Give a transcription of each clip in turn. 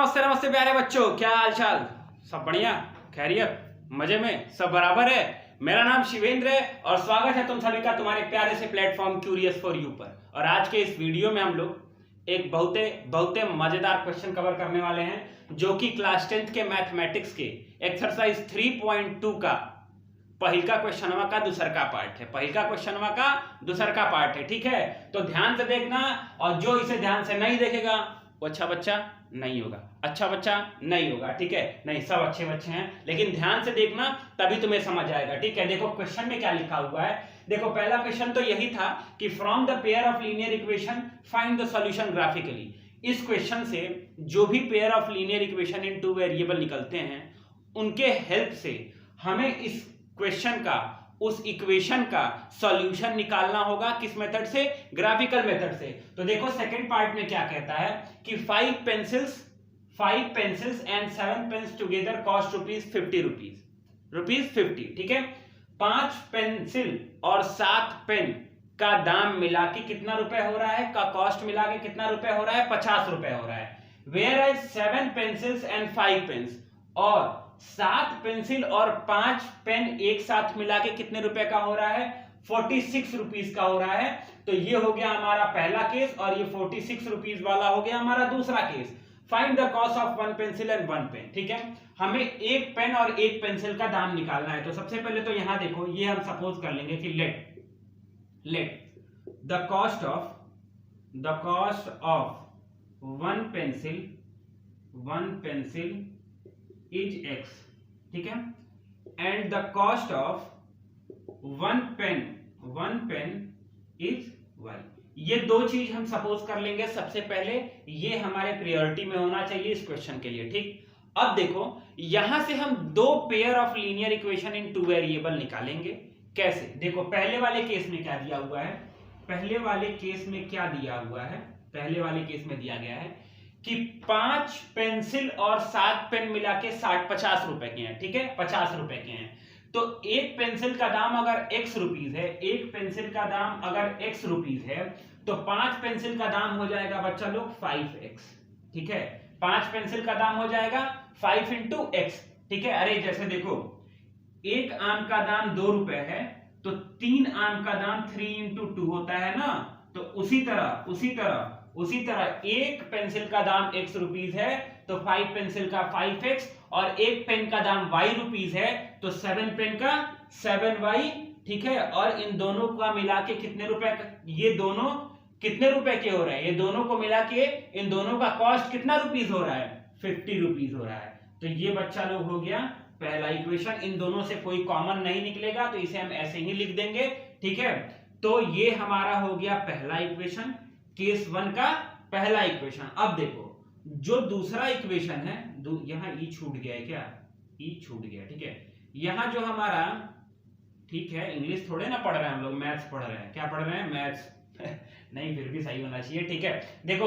नमस्ते नमस्ते प्यारे बच्चों, क्या हाल चाल? सब बढ़िया, खैरियत, मजे में, सब बराबर है। मेरा नाम शिवेंद्र है और स्वागत है तुम सभी का तुम्हारे प्यारे से प्लेटफॉर्म क्यूरियस फॉर यू पर। और आज के इस वीडियो में हम लोग एक बहुते मजेदार क्वेश्चन कवर करने वाले हैं, जो कि क्लास 10th के मैथमेटिक्स के एक्सरसाइज 3.2 का पहिलका क्वेश्चनवा का दूसरका पार्ट है। पहिलका क्वेश्चनवा का दूसरका पार्ट है, ठीक है? तो ध्यान से देखना, और जो इसे ध्यान से नहीं देखेगा वो अच्छा बच्चा नहीं होगा, अच्छा बच्चा नहीं होगा, ठीक है? नहीं, सब अच्छे बच्चे हैं, लेकिन ध्यान से देखना तभी तुम्हें समझ आएगा, ठीक है? देखो क्वेश्चन में क्या लिखा हुआ है। देखो पहला क्वेश्चन तो यही था कि from the pair of linear equation find the solution graphically. इस क्वेश्चन से जो भी pair of linear equation in two variable निकलते हैं, उनके हेल्प से हमें इस क्वेश्चन का, उस इक्वेशन का सॉल्यूशन निकालना होगा। किस मेथड से? ग्राफिकल मेथड से। तो देखो सेकंड पार्ट में क्या कहता है कि 5 pencils and 7 pens together cost rupees 50, ठीक है? 5 पेंसिल और 7 पेन का दाम मिला के कितना रुपए हो रहा है, का कॉस्ट मिला के कितना रुपए हो रहा है? 50 रुपए हो रहा है। Whereas 7 pencils and 5 pens, और 7 पेंसिल और 5 पेन एक साथ मिला के कितने रुपए का हो रहा है? 46 रुपीज का हो रहा है। तो ये हो गया हमारा पहला केस, और ये 46 रुपीज वाला हो गया हमारा दूसरा case. Find the cost of 1 pencil and 1 pen, ठीक है? हमें एक पेन और एक पेंसिल का दाम निकालना है। तो सबसे पहले तो यहां देखो, ये हम सपोज कर लेंगे कि let the cost of 1 pencil is x, ठीक है? And the cost of 1 pen is y। ये दो चीज हम सपोज कर लेंगे सबसे पहले। ये हमारे प्रायोरिटी में होना चाहिए इस क्वेश्चन के लिए, ठीक? अब देखो, यहां से हम दो pair of linear equation in two variable निकालेंगे। कैसे? देखो पहले वाले केस में क्या दिया हुआ है, पहले वाले केस में दिया गया है कि 5 पेंसिल और 7 पेन मिला के 50 रुपए के हैं, ठीक है? 50 रुपए के हैं। तो एक पेंसिल का दाम अगर x रुपीज है, तो 5 पेंसिल का दाम हो जाएगा बच्चा लोग 5x, ठीक है? 5 पेंसिल का दाम हो जाएगा 5 into x, ठीक है? अरे जैसे देखो, एक आम का दाम 2 रुपए है, तो 3 आम का दाम 3 into 2 होता है ना? तो उसी तरह एक पेंसिल का दाम x रुपीज है, तो 5 पेंसिल का 5x, और एक पेन का दाम y रुपीज है, तो 7 पेन का 7y, ठीक है? और इन दोनों का मिला के कितने रुपए, ये दोनों कितने रुपए के हो रहे हैं? ये दोनों को मिला के इन दोनों का कॉस्ट कितना रुपीज हो रहा है? 50 रुपीज हो रहा है। तो ये बच्चा लोग हो गया पहला इक्वेशन। इन दोनों से कोई कॉमन नहीं निकलेगा, तो इसे हम ऐसे ही लिख देंगे, ठीक है? तो ये हमारा हो गया पहला इक्वेशन, केस 1 का पहला इक्वेशन। अब देखो जो दूसरा इक्वेशन है, यहां ई छूट गया है क्या? ई छूट गया, ठीक है? यहां जो हमारा, ठीक है, इंग्लिश थोड़े ना पढ़ रहे हैं हम लोग, मैथ्स पढ़ रहे हैं। क्या पढ़ रहे हैं? मैथ्स। नहीं, फिर भी सही होना चाहिए, ठीक है? देखो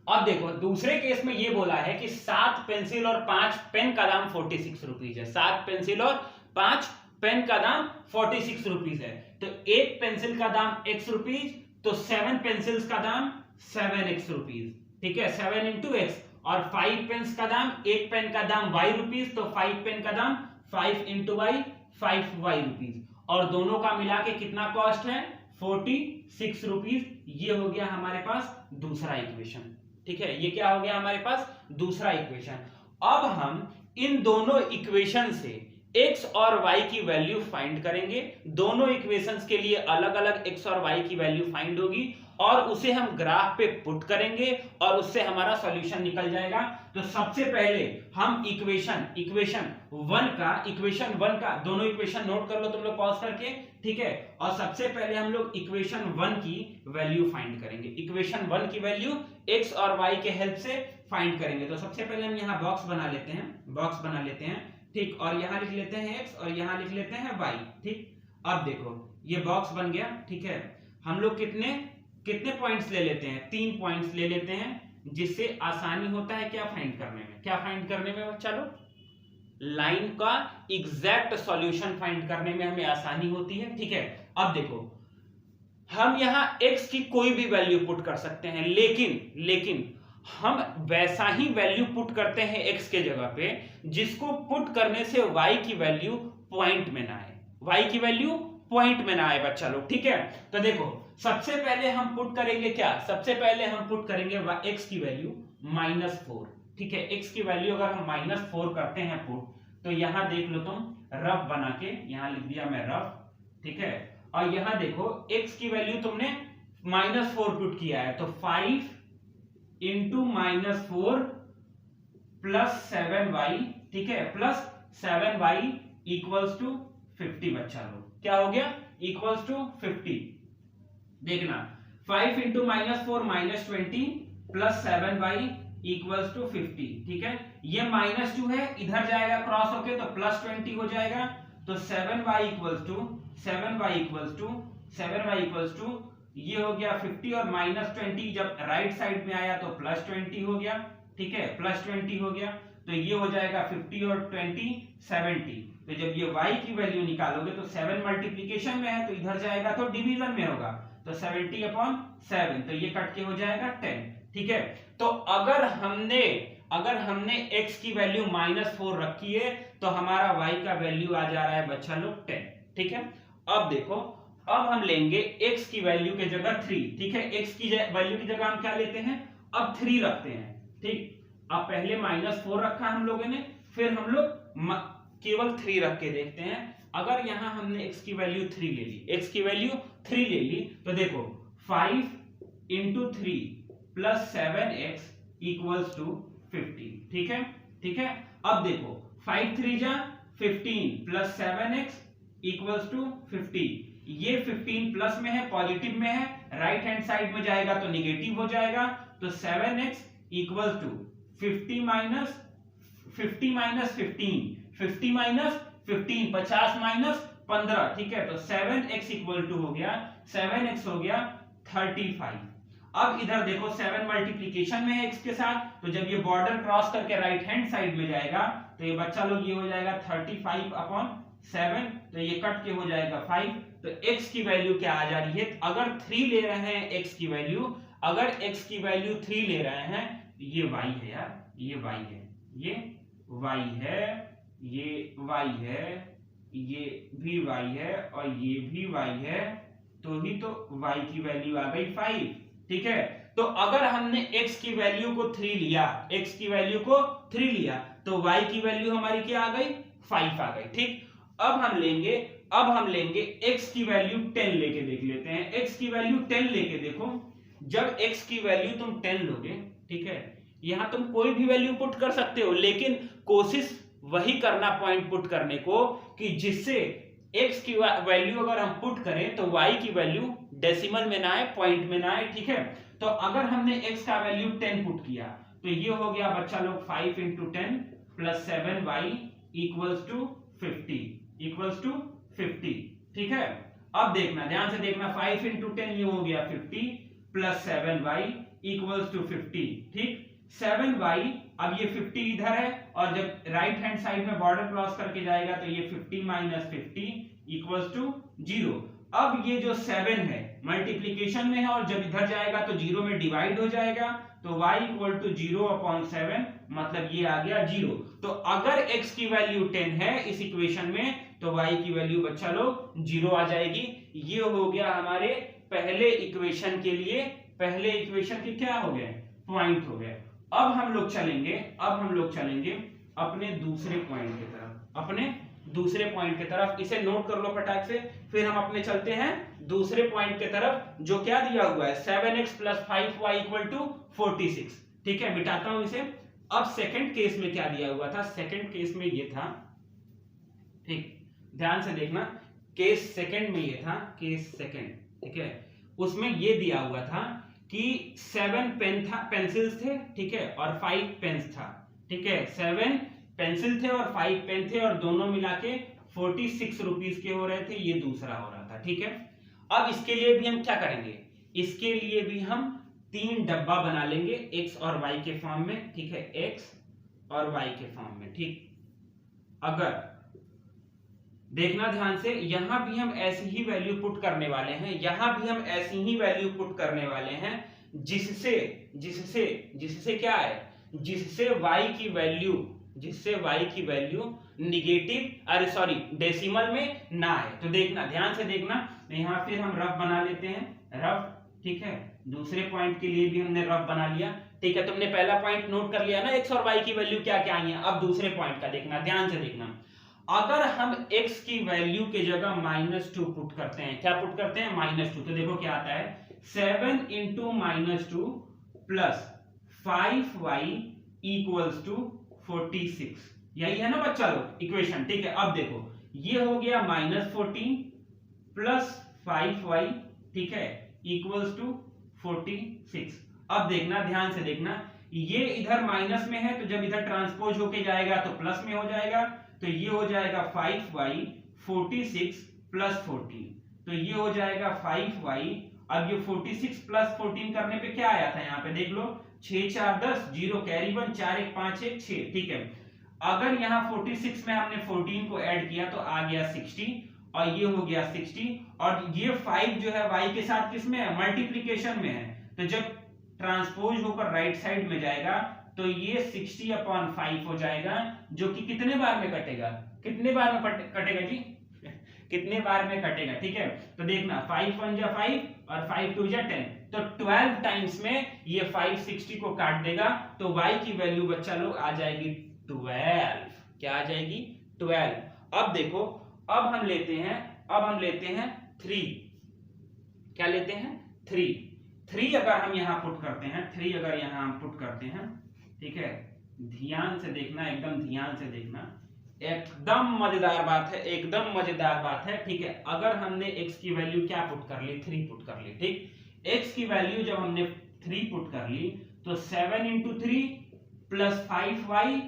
अब देखो दूसरे केस में ये बोला है कि 7 पेंसिल और 5 पेन का दाम 46 रुपीज है। 7 पेंसिल और 5 पेन का दाम 46 रुपीज है। तो एक पेंसिल का दाम x रुपीज, तो 7 पेंसिल्स का दाम 7x रुपीज, ठीक है? 7 into x। और 5 पेन्स का दाम, एक पेन का दाम y रुपीज, तो 5 पेन का दाम 5 into y, 5y रुपीज। और दोनों का मिला के कितना कॉस्ट है? 46 रुपीज। ये हो गया हमारे पास दूसरा इक्वेशन, ठीक है? ये क्या हो गया हमारे पास? दूसरा इक्वेशन। अब हम इन दोनों इक्वेशन से x और y की वैल्यू फाइंड करेंगे। दोनों इक्वेशंस के लिए अलग अलग x और y की वैल्यू फाइंड होगी, और उसे हम ग्राफ पे पुट करेंगे, और उससे हमारा सॉल्यूशन निकल जाएगा। तो सबसे पहले हम इक्वेशन 1 का दोनों इक्वेशन नोट कर लो तुम लोग पॉज करके, ठीक है? और सबसे पहले हम लोग इक्वेशन 1 की वैल्यू फाइंड करेंगे। इक्वेशन 1 की वैल्यू x और y के हेल्प से फाइंड करेंगे। तो सबसे पहले हम यहाँ बॉक्स बना लेते हैं, ठीक? और यहां लिख लेते हैं x और यहां लिख लेते हैं y, ठीक? अब देखो ये बॉक्स बन गया, ठीक है? हम लोग कितने पॉइंट्स ले लेते हैं? 3 पॉइंट्स ले लेते हैं, जिससे आसानी होता है क्या फाइंड करने में? चलो, लाइन का एग्जैक्ट सॉल्यूशन फाइंड करने में हमें आसानी होती है, ठीक है? अब देखो हम यहां x की कोई भी वैल्यू पुट कर सकते हैं, लेकिन हम वैसा ही वैल्यू पुट करते हैं x के जगह पे जिसको पुट करने से y की वैल्यू पॉइंट में ना आए, y की वैल्यू पॉइंट में ना आए बच्चा लोग, ठीक है। तो देखो सबसे पहले हम पुट करेंगे क्या, सबसे पहले हम पुट करेंगे x की वैल्यू -4, ठीक है। x की वैल्यू अगर हम -4 करते हैं पुट, तो यहां देख लो तुम, रफ बना के यहां लिख दिया मैं रफ, ठीक है। और यहां देखो x की वैल्यू तुमने -4 पुट किया है, तो 5 इंटू -4 प्लस 7y, ठीक है, प्लस 7y इक्वल्स टू 50 बच्चा लोग, क्या हो गया, इक्वल्स टू 50। देखना 5 into -4 -20 plus 7y equals to 50, ठीक है। ये -2 है, इधर जाएगा क्रॉस होके तो +20 हो जाएगा, तो 7y इक्वल्स टू ये हो गया 50 और -20 जब राइट साइड में आया तो +20 हो गया, ठीक है, +20 हो गया, तो ये हो जाएगा 50 और 20 70। तो जब ये y की वैल्यू निकालोगे तो 7 मल्टीप्लिकेशन में है तो इधर जाएगा तो डिवीजन में होगा, तो 70/7, तो ये कट के हो जाएगा 10, ठीक है। तो अगर हमने x की वैल्यू -4 रखी है तो हमारा y का वैल्यू आ जा रहा है बच्चा लोग 10, ठीक है। अब देखो, अब हम लेंगे x की वैल्यू के जगह 3, ठीक है। x की वैल्यू की जगह हम क्या लेते हैं, अब 3 रखते हैं, ठीक। अब पहले -4 रखा हम लोगों ने, फिर हम लोग केवल 3 रख के देखते हैं। अगर यहां हमने x की वैल्यू 3 ले ली, x की वैल्यू 3 ले ली, तो देखो 5 into 3 plus 7x equals to 50, ठीक है, ठीक है। अब देखो 5 3 जा 15 प्लस 7x इक्वल्स टू 50, ये 15 प्लस में है, पॉजिटिव में है, राइट हैंड साइड में जाएगा तो निगेटिव हो जाएगा, तो 7x equals to 50 minus 15 50 minus 15, ठीक है। तो 7x इक्वल टू हो गया 7x हो गया 35। अब इधर देखो 7 मल्टीप्लिकेशन में है x के साथ, तो जब ये बॉर्डर क्रॉस करके राइट हैंड साइड में जाएगा तो ये बच्चा लोग ये हो जाएगा 35/7, तो ये कट के हो जाएगा 5। तो x की वैल्यू क्या आ जा रही है, अगर 3 ले रहे हैं x की वैल्यू, अगर x की वैल्यू 3 ले रहे हैं, ये y है यार, ये y है, ये y है, ये y है, ये भी y है और ये भी y है, तो ही तो y की वैल्यू आ गई 5, ठीक है। तो अगर हमने x की वैल्यू को 3 लिया, x की वैल्यू को 3 लिया, तो y की वैल्यू हमारी क्या आ गई, 5 आ गई, ठीक। अब हम लेंगे x की वैल्यू 10 लेके देख लेते हैं। x की वैल्यू 10 लेके देखो, जब x की वैल्यू तुम 10 लोगे, ठीक है, यहां तुम कोई भी वैल्यू पुट कर सकते हो, लेकिन कोशिश वही करना पॉइंट पुट करने को कि जिससे x की वैल्यू अगर हम पुट करें तो y की वैल्यू डेसिमल में ना आए, पॉइंट में ना आए, ठीक है। तो अगर हमने x का वैल्यू 10 पुट किया तो ये हो गया बच्चा लोग 5 into 10 plus 7y equals to 50, ठीक है। अब देखना, ध्यान से देखना, 5 इंटू 10 ये हो गया 50 प्लस 7y इक्वल्स टू 50, ठीक। 7y, अब ये 50 इधर है और जब राइट हैंड साइड में बॉर्डर क्रॉस करके जाएगा तो ये 50 माइनस 50 इक्वल्स टू 0। अब ये जो 7 है मल्टीप्लिकेशन में है और जब इधर जाएगा तो 0 में डिवाइड हो जाएगा, तो y इक्वल टू 0/7, मतलब ये आ गया 0। तो अगर x की वैल्यू 10 है इस इक्वेशन में, तो y की वैल्यू बच्चा लोग 0 आ जाएगी। ये हो गया हमारे पहले इक्वेशन के लिए, पहले इक्वेशन के क्या हो गए, पॉइंट हो गए। अब हम लोग चलेंगे अपने दूसरे पॉइंट की तरफ, इसे नोट कर लो फटाक से, फिर हम अपने चलते हैं दूसरे पॉइंट की तरफ जो क्या दिया हुआ है 7x plus 5y equal to 46, ठीक है। मिटाता हूं इसे। अब सेकंड केस में क्या दिया हुआ था, सेकंड केस में ये था, ठीक, ध्यान से देखना, केस सेकंड में ये था, केस सेकंड, ठीक है, उसमें ये दिया हुआ था कि 7 पेंसिल्स थे, ठीक है, और 5 पेन्स था, ठीक है। 7 पेंसिल थे और 5 पेन थे और दोनों मिला के 46 रुपीस के हो रहे थे, ये दूसरा हो रहा था, ठीक है। अब इसके लिए भी हम क्या करेंगे, इसके लिए भी हम 3 डब्बा बना लेंगे x और y के फॉर्म में, ठीक है, x और y के फॉर्म में, ठीक। अगर देखना ध्यान से, यहां भी हम ऐसी ही वैल्यू पुट करने वाले हैं, जिससे जिससे जिससे क्या है, जिससे y की वैल्यू निगेटिव, अरे सॉरी डेसिमल में ना है। तो देखना, ध्यान से देखना, यहाँ फिर हम रफ बना लेते हैं, रफ, ठीक है। दूसरे पॉइंट के लिए भी हमने रफ बना लिया, ठीक है। तुमने पहला पॉइंट नोट कर लिया ना, x और y की वैल्यू क्या क्या आई है। अब दूसरे पॉइंट का देखना, ध्यान से देखना। अगर हम x की वैल्यू के जगह -2 पुट करते हैं, क्या पुट करते हैं, -2, तो देखो क्या आता है, 7 into -2 plus 5y equals to 46। यही है ना बच्चा लोग इक्वेशन, ठीक है। अब देखो ये हो गया -14 प्लस 5y, ठीक है, इक्वल्स टू 46। अब देखना, ध्यान से देखना, ये इधर माइनस में है, तो जब इधर ट्रांसपोज होके जाएगा तो प्लस में हो जाएगा, तो ये हो जाएगा 5y 46 प्लस 14, तो ये हो जाएगा 5y। अब ये 46 प्लस 14 करने पे क्या आया था, यहाँ पे देख लो, 6 4 10, 0 कैरी 1, 4 1 5 1 6, ठीक है। अगर यहाँ 46 में हमने 14 को ऐड किया तो आ गया 60, और ये हो गया 60, और ये 5 जो है y के साथ किसमें है, मल्टीप्लीकेशन में है, तो जब ट्रांसपोज होकर राइट साइड में जाएगा तो ये 60/5 हो जाएगा, जो कि कितने बार में कटेगा, कितने बार में कटेगा जी, कितने बार में कटेगा, ठीक है। तो देखना, 5 1 जा 5 और 5 2 जा 10, तो 12 टाइम्स में ये 5 60 को काट देगा, तो y की वैल्यू बच्चा लोग आ जाएगी 12। क्या आ जाएगी, 12। अब देखो, अब हम लेते हैं 3, क्या लेते हैं, 3 अगर हम यहां पुट करते हैं, 3 अगर यहां हम पुट करते हैं, ठीक है, ध्यान से देखना, एकदम ध्यान से देखना, एकदम मजेदार बात है, एकदम मजेदार बात है, ठीक है। अगर हमने x की वैल्यू क्या पुट कर ली, 3 पुट कर ली, ठीक, x की वैल्यू जब हमने 3 पुट कर ली तो 7 into 3 plus 5y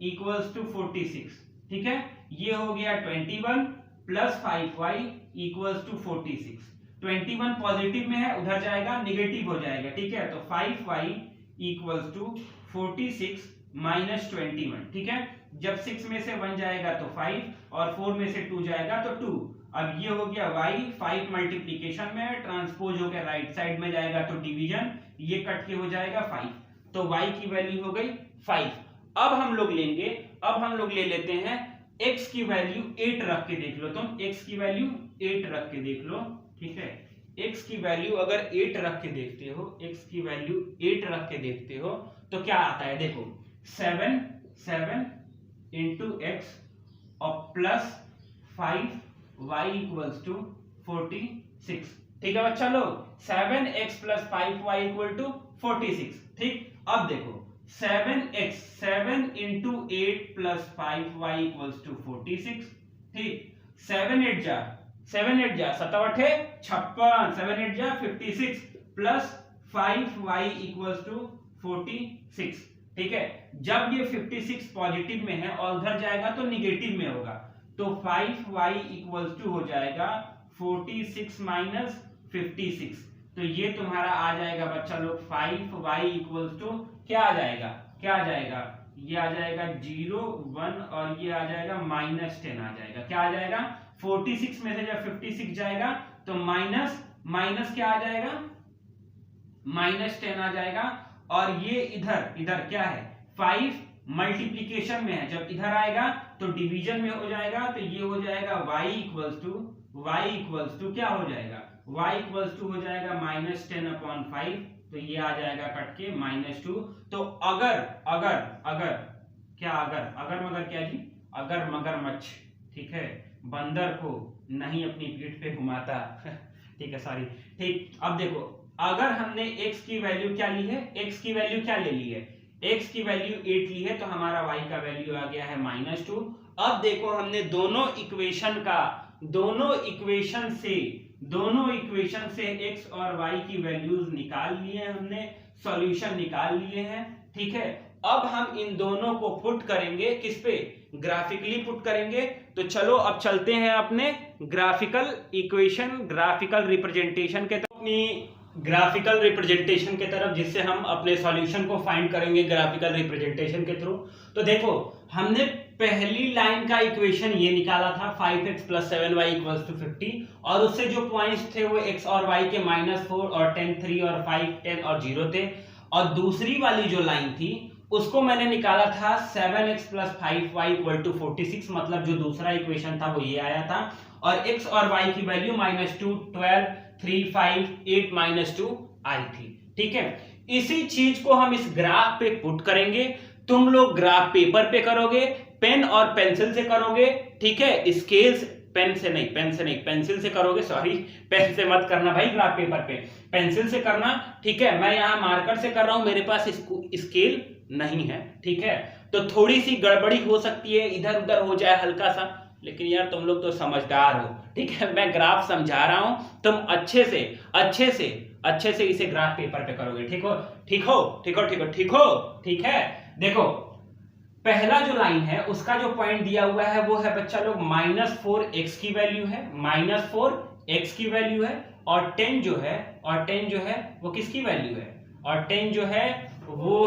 equals to 46, ठीक है। ये हो गया 21 plus 5y equals to 46। 21 positive में है, उधर जाएगा निगेटिव हो जाएगा, ठीक है। तो 5y इक्वल्स टू 46 माइनस 21, ठीक है। जब 6 में से 1 जाएगा तो 5, और 4 में से 2 जाएगा तो 2। अब ये हो गया y, 5 मल्टीप्लीकेशन में है, ट्रांसपोज होकर राइट साइड में जाएगा तो डिवीजन, ये कट के हो जाएगा 5, तो y की वैल्यू हो गई 5। अब हम लोग ले लेते हैं x की वैल्यू 8 रख के देख लो, तुम x की वैल्यू 8 रख के देख लो, ठीक है। x की वैल्यू अगर 8 रख के देखते हो, x की वैल्यू 8 रख के देखते हो तो क्या आता है, देखो 7 इंटू x और प्लस 5y इक्वल्स टू 46, ठीक है बच्चा लोग, 7x plus 5y equal to 46, ठीक। अब देखो 7 into 8 plus 5y equals to 46, ठीक। 7 8 जा 7 56, 7 8 जा 56 प्लस 5y इक्वल्स टू 46, ठीक है। जब ये 56 पॉजिटिव में है और उधर जाएगा तो निगेटिव में होगा, तो 5y इक्वल्स टू हो जाएगा 46 माइनस 56, तो ये तुम्हारा आ जाएगा बच्चा लोग 5y इक्वल्स टू क्या आ जाएगा, ये आ जाएगा 0 1, और ये आ जाएगा -10 आ जाएगा, क्या आ जाएगा, 46 में से जब 56 जाएगा तो माइनस क्या आ जाएगा, -10 आ जाएगा, और ये इधर क्या है, 5 मल्टीप्लीकेशन में है, जब इधर आएगा तो डिवीजन में हो जाएगा, तो ये हो जाएगा y इक्वल्स टू क्या हो जाएगा, y इक्वल्स टू हो जाएगा -10/5, तो ये आ जाएगा कट के -2। तो अगर मगर क्या जी, अगर मगरमच्छ, ठीक है, बंदर को नहीं अपनी पीठ पे घुमाता ठीक है, सॉरी, ठीक। अब देखो, अगर हमने x की वैल्यू क्या ली है, x की वैल्यू क्या ले ली है, x की वैल्यू 8 ली है, तो हमारा y का वैल्यू आ गया है -2। अब देखो हमने दोनों इक्वेशन से x और y की वैल्यूज निकाल लिए हैं, हमने सॉल्यूशन निकाल लिए हैं, ठीक है। अब हम इन दोनों को पुट करेंगे किस पे, ग्राफिकली पुट करेंगे। तो चलो अब चलते हैं अपने ग्राफिकल इक्वेशन, ग्राफिकल रिप्रेजेंटेशन के। तो अपनी ग्राफिकल रिप्रेजेंटेशन की तरफ, जिससे हम अपने सॉल्यूशन को फाइंड करेंगे ग्राफिकल रिप्रेजेंटेशन के थ्रू। तो देखो हमने पहली लाइन का इक्वेशन ये निकाला था 5x + 7y = 50, और उससे जो पॉइंट्स थे वो x और y के -4 और 10, 3 और 5, 10 और 0 थे। और दूसरी वाली जो लाइन थी उसको मैंने निकाला था 7x + 5y = 46, मतलब जो दूसरा इक्वेशन था वो ये आया था, और x और y की वैल्यू -2, 12, 3, 5, 8, -2 आई थी। ठीक है, इसी चीज को हम इस ग्राफ पे पुट करेंगे। तुम लोग ग्राफ पेपर पे करोगे, पेन और पेंसिल से करोगे। ठीक है, स्केल पेन से नहीं, पेंसिल से करोगे, सॉरी पेन से मत करना भाई, ग्राफ पेपर पे पेंसिल से करना। ठीक है, मैं यहाँ मार्कर से कर रहा हूं, मेरे पास स्केल नहीं है। ठीक है, तो थोड़ी सी गड़बड़ी हो सकती है, इधर उधर हो जाए हल्का सा, लेकिन यार तुम लोग तो समझदार हो। ठीक है, मैं ग्राफ समझा रहा हूं, तुम अच्छे से इसे ग्राफ पेपर पे करोगे। ठीक है। देखो पहला जो लाइन है उसका जो पॉइंट दिया हुआ है वो है बच्चा लोग -4x की वैल्यू है, -4x की वैल्यू है, और 10 जो है वो किसकी वैल्यू है, और 10 जो है वो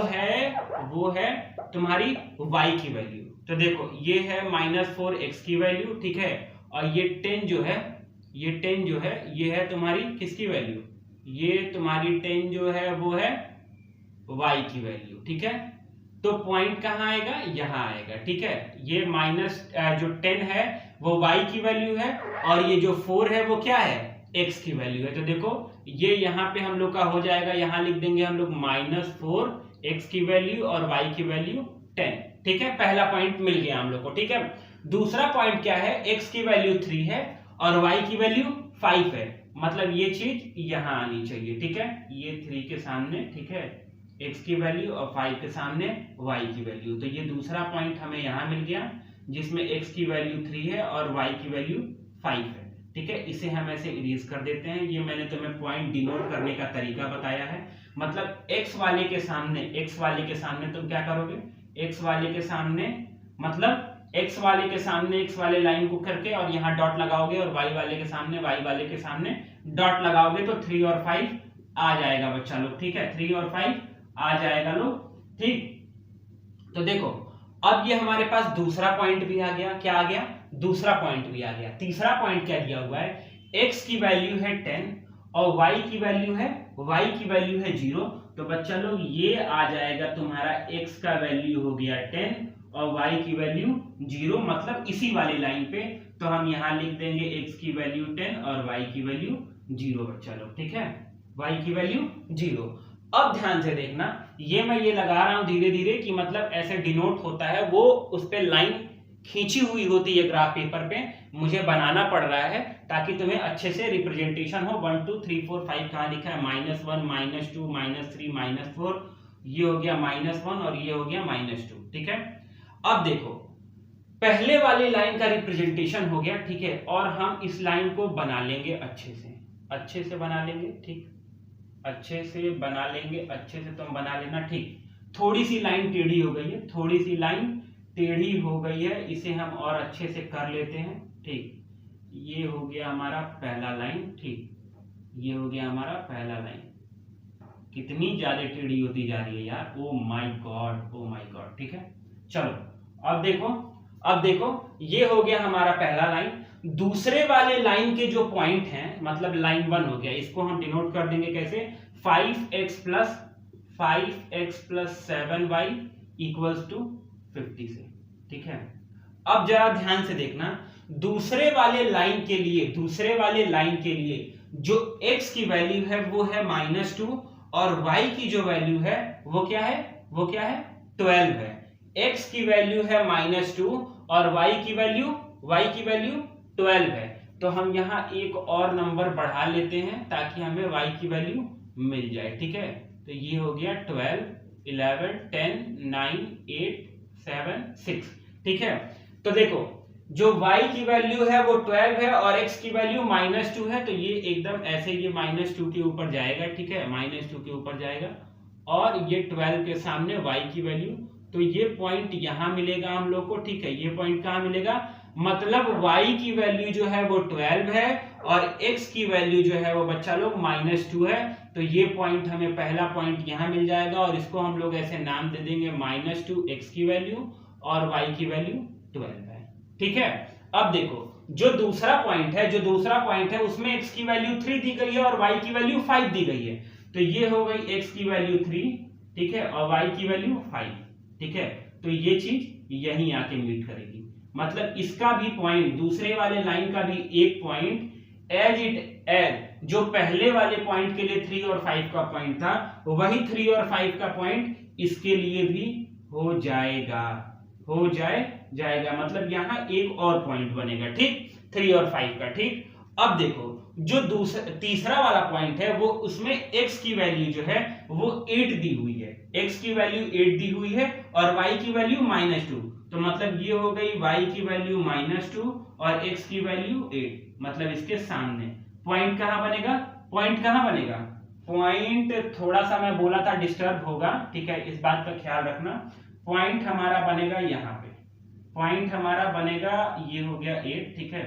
है तुम्हारी y की वैल्यू। तो देखो ये है -4x की वैल्यू, ठीक है, और ये 10 जो है ये है तुम्हारी किसकी वैल्यू, ये तुम्हारी 10 जो है वो है y की वैल्यू। ठीक है, तो पॉइंट कहां आएगा, यहां आएगा। ठीक है, ये जो 10 है वो y की वैल्यू है, और ये जो 4 है वो क्या है, x की वैल्यू है। तो देखो ये यहाँ पे हम लोग का हो जाएगा, यहाँ लिख देंगे हम लोग -4x की वैल्यू और y की वैल्यू 10। ठीक है, पहला पॉइंट मिल गया हम लोग को। ठीक है, दूसरा पॉइंट क्या है, x की वैल्यू 3 है और y की वैल्यू 5 है, मतलब ये चीज यहां आनी चाहिए। ठीक है, ये 3 के सामने, ठीक है, x की वैल्यू और 5 के सामने y की वैल्यू। तो ये दूसरा पॉइंट हमें यहां मिल गया, जिसमें x की वैल्यू 3 है और y की वैल्यू 5 है। ठीक है, इसे हम ऐसे इरेज कर देते हैं। ये मैंने तुम्हें पॉइंट डिनोट करने का तरीका बताया है, मतलब x वाले के सामने तुम क्या करोगे, x वाले के सामने मतलब x वाले लाइन को करके और यहाँ डॉट लगाओगे, और y वाले के सामने डॉट लगाओगे, तो 3 और 5 आ जाएगा बच्चा लोग। ठीक है, 3 और 5 आ जाएगा लोग। ठीक, तो देखो अब ये हमारे पास दूसरा पॉइंट भी आ गया। क्या आ गया, दूसरा पॉइंट भी आ गया। तीसरा पॉइंट क्या दिया हुआ है, x की वैल्यू है 10 और y की वैल्यू है 0। तो बच्चा लोग ये आ जाएगा तुम्हारा, x का वैल्यू हो गया 10 और y की वैल्यू 0, मतलब इसी वाली लाइन पे। तो हम यहां लिख देंगे x की वैल्यू 10 और y की वैल्यू 0 बच्चा लोग। ठीक है, y की वैल्यू 0। अब ध्यान से देखना, ये मैं ये लगा रहा हूं धीरे धीरे कि मतलब ऐसे डिनोट होता है, वो उस पे लाइन खींची हुई होती है ग्राफ पेपर पे, मुझे बनाना पड़ रहा है ताकि तुम्हें अच्छे से रिप्रेजेंटेशन हो। 1 2 3 4 5 कहां लिखा है, -1 -2 -3 -4, ये हो गया -1 और ये हो गया -2। ठीक है, अब देखो पहले वाली लाइन का रिप्रेजेंटेशन हो गया। ठीक है, और हम इस लाइन को बना लेंगे अच्छे से बना लेंगे। ठीक, अच्छे से तुम बना लेना। ठीक, थोड़ी सी लाइन टेढ़ी हो गई है, इसे हम और अच्छे से कर लेते हैं। ठीक, ये हो गया हमारा पहला लाइन। ठीक, ये हो गया हमारा पहला लाइन। कितनी ज्यादा टेढ़ी होती जा रही है यार, ओ माय गॉड। ठीक है, चलो अब देखो ये हो गया हमारा पहला लाइन। दूसरे वाले लाइन के जो पॉइंट हैं, मतलब लाइन 1 हो गया, इसको हम डिनोट कर देंगे कैसे, 5x + 7y = 50 से। ठीक है, अब जरा ध्यान से देखना, दूसरे वाले लाइन के लिए जो x की वैल्यू है वो है -2 और y की जो वैल्यू है वो क्या है 12 है। x की वैल्यू है -2 और y की वैल्यू 12 है। तो हम यहां एक और नंबर बढ़ा लेते हैं ताकि हमें y की वैल्यू मिल जाए। ठीक है, तो ये हो गया 12, 11, 10, 9, 8, 7, 6। ठीक है, तो देखो जो y की वैल्यू है वो 12 है और x की वैल्यू -2 है, तो ये एकदम ऐसे ये -2 के ऊपर जाएगा। ठीक है, -2 के ऊपर जाएगा, और ये 12 के सामने y की वैल्यू, तो ये पॉइंट यहां मिलेगा हम लोग को। ठीक है, ये पॉइंट कहां मिलेगा, मतलब y की वैल्यू जो है वो 12 है और x की वैल्यू जो है वो बच्चा लोग -2 है। तो ये पॉइंट हमें पहला पॉइंट यहाँ मिल जाएगा और इसको हम लोग ऐसे नाम दे देंगे -2 x की वैल्यू और y की वैल्यू 12 है। ठीक है, अब देखो जो दूसरा पॉइंट है उसमें x की वैल्यू 3 दी गई है और y की वैल्यू 5 दी गई है। तो ये हो गई x की वैल्यू 3, ठीक है, और y की वैल्यू 5, ठीक है। तो ये चीज यहीं आके मीट करेगी, मतलब इसका भी पॉइंट, दूसरे वाले लाइन का भी एक पॉइंट एज जो पहले वाले पॉइंट के लिए 3 और 5 का पॉइंट था, वही 3 और 5 का पॉइंट इसके लिए भी हो जाएगा, मतलब यहाँ एक और पॉइंट बनेगा, ठीक, 3 और 5 का, ठीक। अब देखो जो तीसरा वाला पॉइंट है वो उसमें x की वैल्यू जो है वो 8 दी हुई है, x की वैल्यू 8 दी हुई है और y की वैल्यू -2, तो मतलब ये हो गई y की वैल्यू -2 और x की वैल्यू 8, मतलब इसके सामने पॉइंट कहां बनेगा, पॉइंट थोड़ा सा मैं बोला था डिस्टर्ब होगा, ठीक है, इस बात का ख्याल रखना। पॉइंट हमारा बनेगा यहाँ पे, पॉइंट हमारा बनेगा, ये हो गया 8, ठीक है,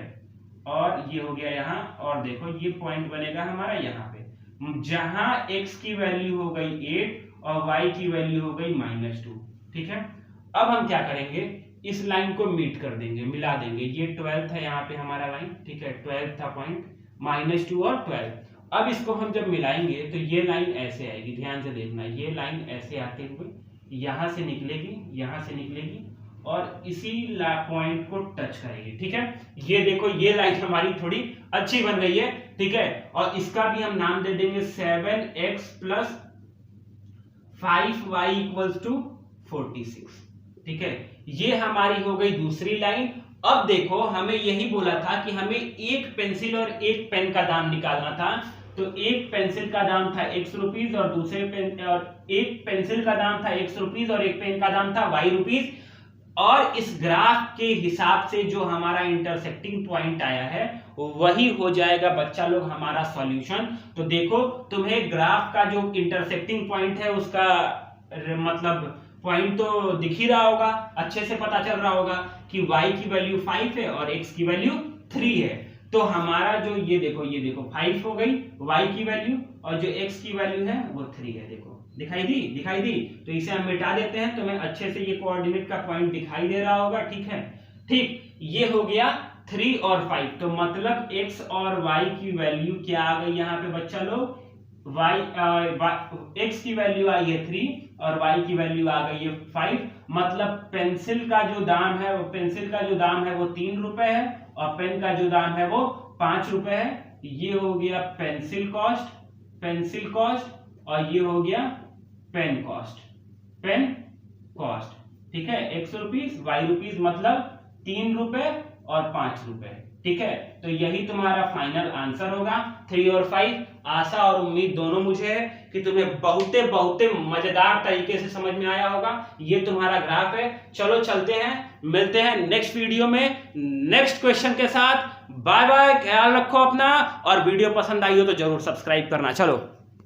और ये हो गया यहाँ, और देखो ये पॉइंट बनेगा हमारा यहाँ पे, जहां x की वैल्यू हो गई 8 और y की वैल्यू हो गई -2, ठीक है। अब हम क्या करेंगे, इस लाइन को मीट कर देंगे, मिला देंगे, ये 12 था यहाँ पे हमारा लाइन, ठीक है, 12 था पॉइंट, -2 और 12। अब इसको हम जब मिलाएंगे तो ये लाइन ऐसे आएगी, ध्यान से देखना, ये लाइन ऐसे आते हुए यहां से निकलेगी और इसी पॉइंट को टच करेगी, ठीक है। ये देखो ये लाइन हमारी थोड़ी अच्छी बन गई है, ठीक है, और इसका भी हम नाम दे देंगे 7x + 5y = 46, ठीक है। ये हमारी हो गई दूसरी लाइन। अब देखो हमें यही बोला था कि हमें एक पेंसिल और एक पेन का दाम निकालना था, तो एक पेंसिल का दाम था ₹X और एक पेंसिल का दाम था ₹X और एक पेन का दाम था Y, और इस ग्राफ के हिसाब से जो हमारा इंटरसेक्टिंग पॉइंट आया है वही हो जाएगा बच्चा लोग हमारा सॉल्यूशन। तो देखो तुम्हें ग्राफ का जो इंटरसेक्टिंग पॉइंट है उसका मतलब पॉइंट तो दिख ही रहा होगा, अच्छे से पता चल रहा होगा कि y की वैल्यू 5 है और x की वैल्यू 3 है। तो हमारा जो ये देखो 5 हो गई y की वैल्यू और जो x की वैल्यू है वो 3 है। देखो दिखाई दी, तो इसे हम मिटा देते हैं, तुम्हें अच्छे से ये कोऑर्डिनेट का पॉइंट दिखाई दे रहा होगा, ठीक है। ठीक, ये हो गया 3 और 5, तो मतलब x और y की वैल्यू क्या आ गई यहाँ पे बच्चा लोग, x की वैल्यू आई है 3 और y की वैल्यू आ गई है 5, मतलब पेंसिल का जो दाम है वो 3 रुपए है और पेन का जो दाम है वो 5 रुपए है। ये हो गया पेंसिल कॉस्ट और ये हो गया पेन कॉस्ट, ठीक है, X रुपीस Y रुपीस, मतलब 3 रुपए और 5 रुपए, ठीक है। तो यही तुम्हारा फाइनल आंसर होगा 3 और 5। आशा और उम्मीद दोनों मुझे है कि तुम्हें बहुते मजेदार तरीके से समझ में आया होगा। ये तुम्हारा ग्राफ है। चलो चलते हैं, मिलते हैं नेक्स्ट वीडियो में नेक्स्ट क्वेश्चन के साथ। बाय बाय, ख्याल रखो अपना, और वीडियो पसंद आई हो तो जरूर सब्सक्राइब करना। चलो।